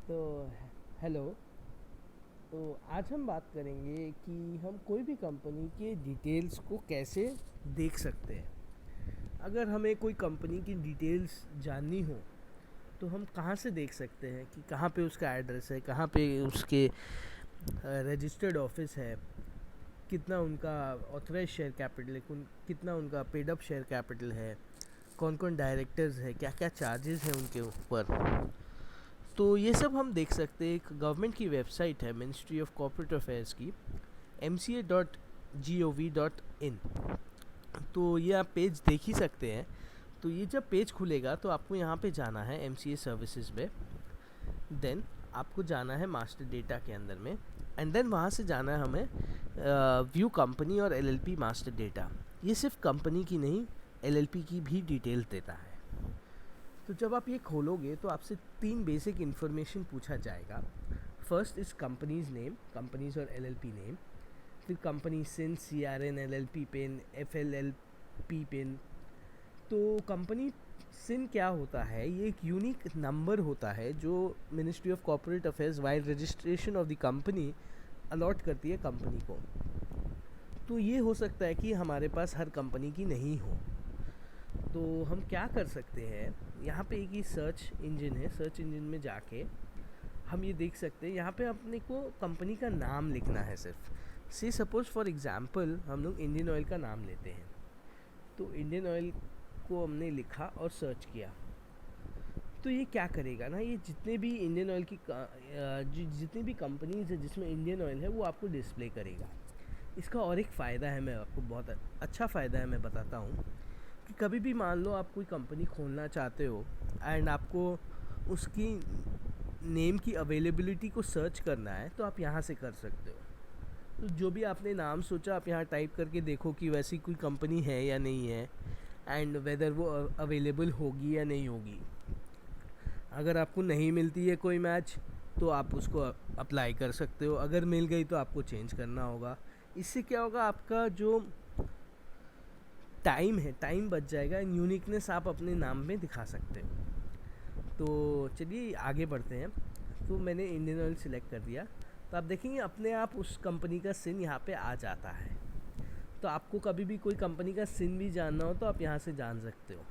तो हेलो। तो आज हम बात करेंगे कि हम कोई भी कंपनी के डिटेल्स को कैसे देख सकते हैं। अगर हमें कोई कंपनी की डिटेल्स जाननी हो तो हम कहाँ से देख सकते हैं कि कहाँ पे उसका एड्रेस है, कहाँ पे उसके रजिस्टर्ड ऑफिस है, कितना उनका ऑथराइज शेयर कैपिटल है, कितना उनका पेड अप शेयर कैपिटल है, कौन कौन डायरेक्टर्स है, क्या क्या चार्जेस हैं उनके ऊपर। तो ये सब हम देख सकते हैं। एक गवर्नमेंट की वेबसाइट है मिनिस्ट्री ऑफ कॉर्पोरेट अफेयर्स की, mca.gov.in। तो ये आप पेज देख ही सकते हैं। तो ये जब पेज खुलेगा तो आपको यहाँ पे जाना है MCA सर्विसेज में। देन आपको जाना है मास्टर डेटा के अंदर में, एंड देन वहाँ से जाना है हमें व्यू कंपनी और LLP मास्टर डेटा। ये सिर्फ कंपनी की नहीं, LLP की भी डिटेल्स देता है। तो जब आप ये खोलोगे तो आपसे 3 बेसिक इन्फॉर्मेशन पूछा जाएगा। First is companies name, companies और LLP नेम। फिर कंपनी सिन, CRN, LLP pin, FLLP pin. तो कंपनी सिन क्या होता है? ये एक यूनिक नंबर होता है जो ministry of corporate affairs while registration of the company allot करती है कंपनी को। तो ये हो सकता है कि हमारे पास हर कंपनी की नहीं हो। तो हम क्या कर सकते हैं, यहाँ पे एक ही सर्च इंजन है, सर्च इंजन में जाके हम ये देख सकते हैं। यहाँ पे अपने को कंपनी का नाम लिखना है सिर्फ। से सपोज फॉर एग्जांपल हम लोग इंडियन ऑयल का नाम लेते हैं। तो इंडियन ऑयल को हमने लिखा और सर्च किया। तो ये क्या करेगा ना, ये जितने भी इंडियन ऑयल की जितनी भी कंपनीज है जिसमें इंडियन ऑयल है वो आपको डिस्प्ले करेगा। इसका और एक फ़ायदा है, मैं आपको बहुत अच्छा फ़ायदा है, मैं बताता हूँ कि कभी भी मान लो आप कोई कंपनी खोलना चाहते हो एंड आपको उसकी नेम की अवेलेबिलिटी को सर्च करना है तो आप यहाँ से कर सकते हो। तो जो भी आपने नाम सोचा आप यहाँ टाइप करके देखो कि वैसी कोई कंपनी है या नहीं है, एंड वेदर वो अवेलेबल होगी या नहीं होगी। अगर आपको नहीं मिलती है कोई मैच तो आप उसको अप्लाई कर सकते हो, अगर मिल गई तो आपको चेंज करना होगा। इससे क्या होगा, आपका जो टाइम है, टाइम बच जाएगा एंड यूनिकनेस आप अपने नाम में दिखा सकते हो। तो चलिए आगे बढ़ते हैं। तो मैंने इंडियन ऑयल सिलेक्ट कर दिया। तो आप देखेंगे अपने आप उस कंपनी का सिन यहाँ पे आ जाता है। तो आपको कभी भी कोई कंपनी का सिन भी जानना हो तो आप यहाँ से जान सकते हो।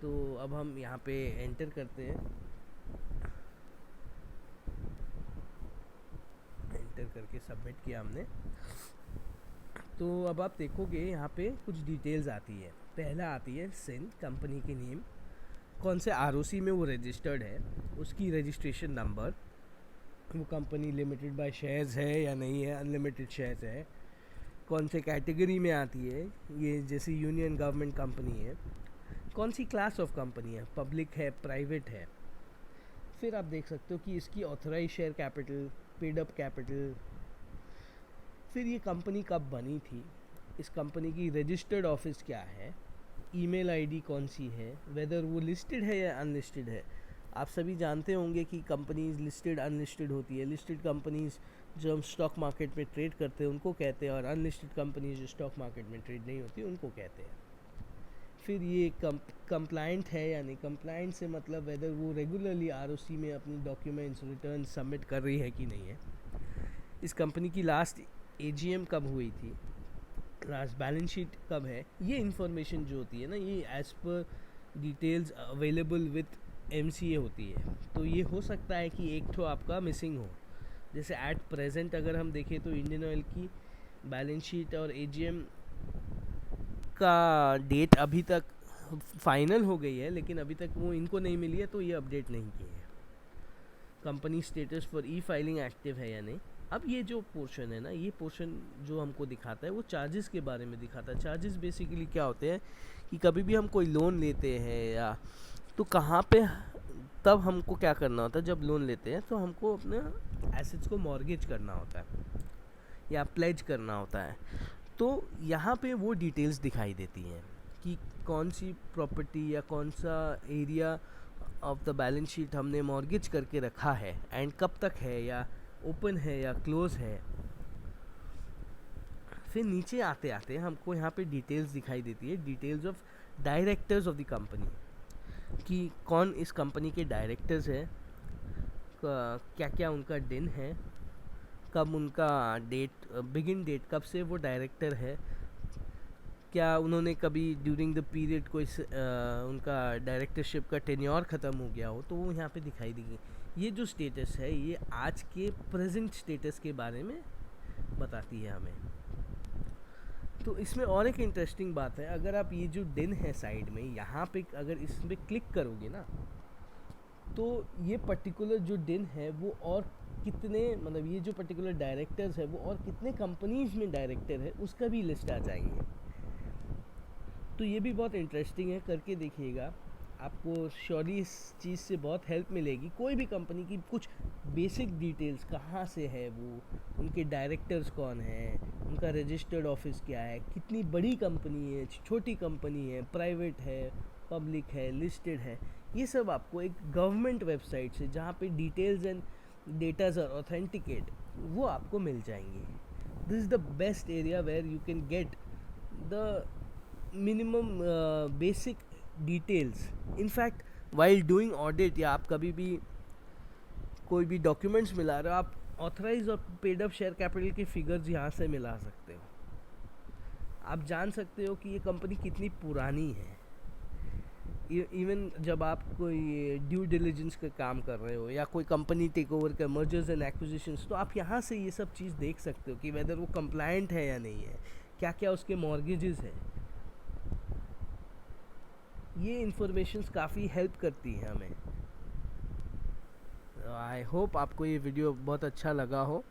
तो अब हम यहाँ पे एंटर करते हैं। एंटर करके सबमिट किया हमने। तो अब आप देखोगे यहाँ पे कुछ डिटेल्स आती है। पहला आती है सिन, कंपनी की नेम, कौन से ROC में वो रजिस्टर्ड है, उसकी रजिस्ट्रेशन नंबर, वो कंपनी लिमिटेड बाय शेयर्स है या नहीं है, अनलिमिटेड शेयर्स है, कौन से कैटेगरी में आती है, ये जैसे यूनियन गवर्नमेंट कंपनी है, कौन सी क्लास ऑफ कंपनी है, पब्लिक है, प्राइवेट है। फिर आप देख सकते हो कि इसकी authorise share capital, paid up capital, फिर ये कंपनी कब बनी थी, इस कंपनी की रजिस्टर्ड ऑफिस क्या है, ईमेल आईडी कौन सी है, वेदर वो लिस्टेड है या अनलिस्टेड है। आप सभी जानते होंगे कि कंपनीज लिस्टेड अनलिस्टेड होती है। लिस्टेड कंपनीज जो हम स्टॉक मार्केट में ट्रेड करते हैं उनको कहते हैं, और अनलिस्टेड कंपनीज जो स्टॉक मार्केट में ट्रेड नहीं होती उनको कहते हैं। फिर ये कंप्लाइंट है या नहीं, कंप्लाइंट से मतलब वेदर वो रेगुलरली ROC में अपनी डॉक्यूमेंट्स रिटर्न सबमिट कर रही है कि नहीं है। इस कंपनी की लास्ट AGM कब हुई थी, लास्ट बैलेंस शीट कब है। ये इन्फॉर्मेशन जो होती है ना, ये as per details available with MCA होती है। तो ये हो सकता है कि एक तो आपका मिसिंग हो। जैसे एट प्रेजेंट अगर हम देखें तो इंडियन ऑयल की बैलेंस शीट और AGM का डेट अभी तक फाइनल हो गई है, लेकिन अभी तक वो इनको नहीं मिली है तो ये अपडेट नहीं की है। Company status for filing active है या नहीं। अब ये जो पोर्शन है ना, ये पोर्शन जो हमको दिखाता है वो चार्जेस के बारे में दिखाता है। चार्जेस बेसिकली क्या होते हैं कि कभी भी हम कोई लोन लेते हैं या तो कहाँ पे, तब हमको क्या करना होता है, जब लोन लेते हैं तो हमको अपने एसेट्स को मॉर्गेज करना होता है या प्लेज करना होता है। तो यहाँ पे वो डिटेल्स दिखाई देती हैं कि कौन सी प्रॉपर्टी या कौन सा area of the balance sheet हमने मॉर्गेज करके रखा है एंड कब तक है, या ओपन है या क्लोज है। फिर नीचे आते आते हमको यहाँ पे डिटेल्स दिखाई देती है, details of directors of the company, कि कौन इस कंपनी के डायरेक्टर्स है, क्या क्या उनका दिन है, कब उनका बिगिन डेट, कब से वो डायरेक्टर है, क्या उन्होंने कभी ड्यूरिंग द पीरियड कोई उनका डायरेक्टरशिप का टेन्योर ख़त्म हो गया हो, तो वो यहाँ पे दिखाई देगी। ये जो स्टेटस है ये आज के प्रेजेंट स्टेटस के बारे में बताती है हमें। तो इसमें और एक इंटरेस्टिंग बात है, अगर आप ये जो दिन है साइड में यहाँ पे अगर इसमें क्लिक करोगे ना, तो ये पर्टिकुलर जो दिन है वो और कितने, मतलब ये जो पर्टिकुलर डायरेक्टर्स है वो और कितने कंपनीज में डायरेक्टर है उसका भी लिस्ट आ जाएंगे। तो ये भी बहुत इंटरेस्टिंग है, करके देखिएगा, आपको श्योरली इस चीज़ से बहुत हेल्प मिलेगी। कोई भी कंपनी की कुछ बेसिक डिटेल्स, कहाँ से है वो, उनके डायरेक्टर्स कौन हैं, उनका रजिस्टर्ड ऑफिस क्या है, कितनी बड़ी कंपनी है, छोटी कंपनी है, प्राइवेट है, पब्लिक है, लिस्टेड है, ये सब आपको एक गवर्नमेंट वेबसाइट से, जहाँ पे details and datas are authenticate, वो आपको मिल जाएंगे। This is the best area where you can get the minimum basic details. In fact while doing audit, या आप कभी भी कोई भी डॉक्यूमेंट्स मिला रहे हो, आप ऑथराइज और पेड अप शेयर कैपिटल के फिगर्स यहाँ से मिला सकते हो। आप जान सकते हो कि ये कंपनी कितनी पुरानी है। इवन जब आप कोई ड्यू डिलिजेंस का काम कर रहे हो या कोई कंपनी टेक ओवर का, मर्जर्स एंड एक्विजिशंस, तो आप यहाँ से ये सब चीज़ देख सकते हो कि वेदर वो कंप्लायंट है या नहीं है, क्या क्या उसके मॉर्गेजेस हैं। ये इन्फॉर्मेशंस काफ़ी हेल्प करती है हमें। आई होप आपको ये वीडियो बहुत अच्छा लगा हो।